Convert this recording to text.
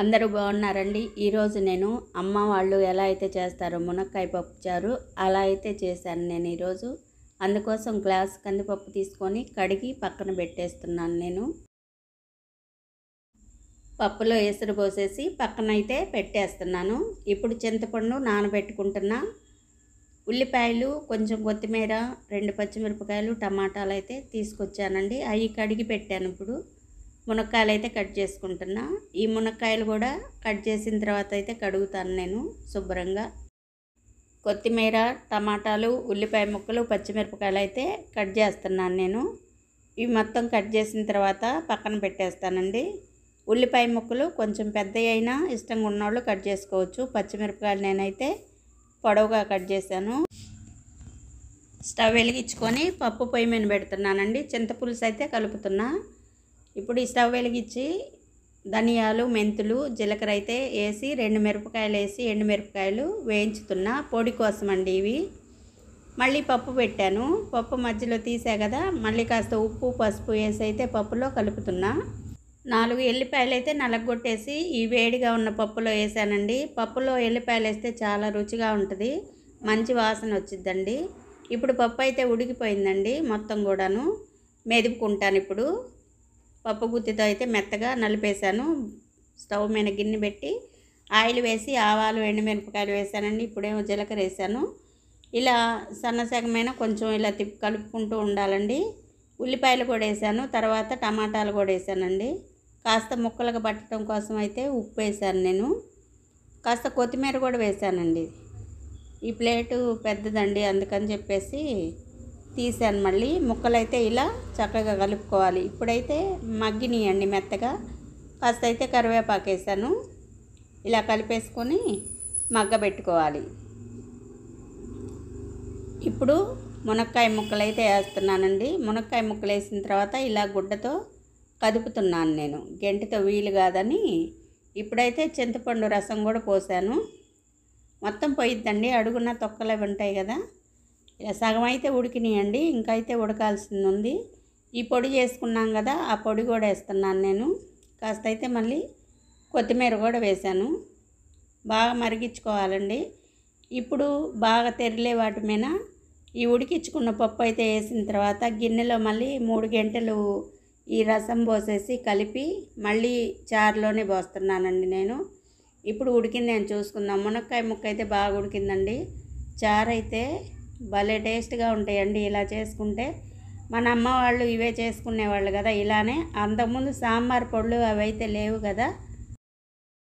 అందరూ బాగున్నారండి. ఈరోజు నేను అమ్మ వాళ్ళు ఎలా అయితే చేస్తారో మునక్కాయ పప్పు చారు అలా అయితే చేశాను నేను ఈరోజు. అందుకోసం గ్లాస్ కందిపప్పు తీసుకొని కడిగి పక్కన పెట్టేస్తున్నాను నేను. పప్పులో ఎసురు పోసేసి పక్కన అయితే పెట్టేస్తున్నాను. ఇప్పుడు చింతపండు నానబెట్టుకుంటున్నా. ఉల్లిపాయలు, కొంచెం కొత్తిమీర, 2 పచ్చిమిరపకాయలు, టమాటాలు అయితే తీసుకొచ్చానండి. అవి కడిగి పెట్టాను. ఇప్పుడు మునక్కాయలు అయితే కట్ చేసుకుంటున్నా. ఈ మునక్కాయలు కూడా కట్ చేసిన తర్వాత అయితే కడుగుతాను నేను శుభ్రంగా. కొత్తిమీర, టమాటాలు, ఉల్లిపాయ ముక్కలు, పచ్చిమిరపకాయలు అయితే కట్ చేస్తున్నాను నేను. ఇవి మొత్తం కట్ చేసిన తర్వాత పక్కన పెట్టేస్తానండి. ఉల్లిపాయ ముక్కలు కొంచెం పెద్దవి అయినా ఇష్టంగా ఉన్నవాళ్ళు కట్ చేసుకోవచ్చు. పచ్చిమిరపకాయలు నేనైతే పొడవుగా కట్ చేశాను. స్టవ్ వెలిగించుకొని పప్పు పొయ్యి మీద పెడుతున్నానండి. చింతపులుసు అయితే కలుపుతున్నా. ఇప్పుడు ఈ స్టవ్ వెలిగించి ధనియాలు, మెంతులు, జీలకర్ర అయితే వేసి 2 మిరపకాయలు వేసి ఎండుమిరపకాయలు వేయించుతున్నా. పొడి కోసం అండి ఇవి. మళ్ళీ పప్పు పెట్టాను. పప్పు మధ్యలో తీసా కదా, మళ్ళీ కాస్త ఉప్పు, పసుపు వేసి అయితే పప్పులో కలుపుతున్నా. 4 ఎల్లిపాయలు అయితే నలగొట్టేసి ఈ వేడిగా ఉన్న పప్పులో వేసానండి. పప్పులో ఎల్లిపాయలు వేస్తే చాలా రుచిగా ఉంటుంది, మంచి వాసన వచ్చిద్దండి. ఇప్పుడు పప్పు అయితే ఉడికిపోయిందండి మొత్తం కూడాను. మెదుపుకుంటాను ఇప్పుడు. పప్పు గుత్తితో అయితే మెత్తగా నలిపేశాను. స్టవ్ మీద గిన్నె పెట్టి ఆయిల్ వేసి ఆవాలు, ఎండుమిరపకాయలు వేసానండి. ఇప్పుడేమో జీలకర్ర వేసాను. ఇలా సన్నసగమైన కొంచెం ఇలా కలుపుకుంటూ ఉండాలండి. ఉల్లిపాయలు కూడా వేసాను. తర్వాత టమాటాలు కూడా వేసానండి. కాస్త ముక్కలుగా పట్టడం కోసం అయితే ఉప్పు వేసాను నేను. కాస్త కొత్తిమీర కూడా వేసానండి. ఈ ప్లేటు పెద్దదండి, అందుకని చెప్పేసి తీసాను. మళ్ళీ ముక్కలైతే ఇలా చక్కగా కలుపుకోవాలి. ఇప్పుడైతే మగ్గినియండి మెత్తగా. కాస్త అయితే కరివేపాకు వేసాను. ఇలా కలిపేసుకొని మగ్గబెట్టుకోవాలి. ఇప్పుడు మునక్కాయ ముక్కలు అయితే వేస్తున్నానండి. మునక్కాయ ముక్కలు వేసిన తర్వాత ఇలా గుడ్డతో కదుపుతున్నాను నేను, గెంటితో వీలు కాదని. ఇప్పుడైతే చింతపండు రసం కూడా పోసాను. మొత్తం పోయిద్దండి, అడుగున తొక్కలు అవి ఉంటాయి కదా. ఇలా సగం అయితే ఉడికినాయండి, ఇంకా అయితే ఉడకాల్సింది ఉంది. ఈ పొడి చేసుకున్నాం కదా, ఆ పొడి కూడా వేస్తున్నాను నేను. కాస్త అయితే మళ్ళీ కొత్తిమీర కూడా వేసాను. బాగా మరిగించుకోవాలండి. ఇప్పుడు బాగా తెరిలే వాటి మీద ఈ ఉడికించుకున్న పప్పు అయితే వేసిన తర్వాత గిన్నెలో మళ్ళీ 3 గంటలు ఈ రసం పోసేసి కలిపి మళ్ళీ చారులోనే పోస్తున్నానండి నేను. ఇప్పుడు ఉడికింది అని చూసుకుందాం. మునక్కాయ ముక్క అయితే బాగా ఉడికిందండి. చారు అయితే భలే టేస్ట్గా ఉంటాయండి ఇలా చేసుకుంటే. మన అమ్మ వాళ్ళు ఇవే చేసుకునేవాళ్ళు కదా ఇలానే. అంతకుముందు సాంబార్ పొడులు అవి అయితే లేవు కదా,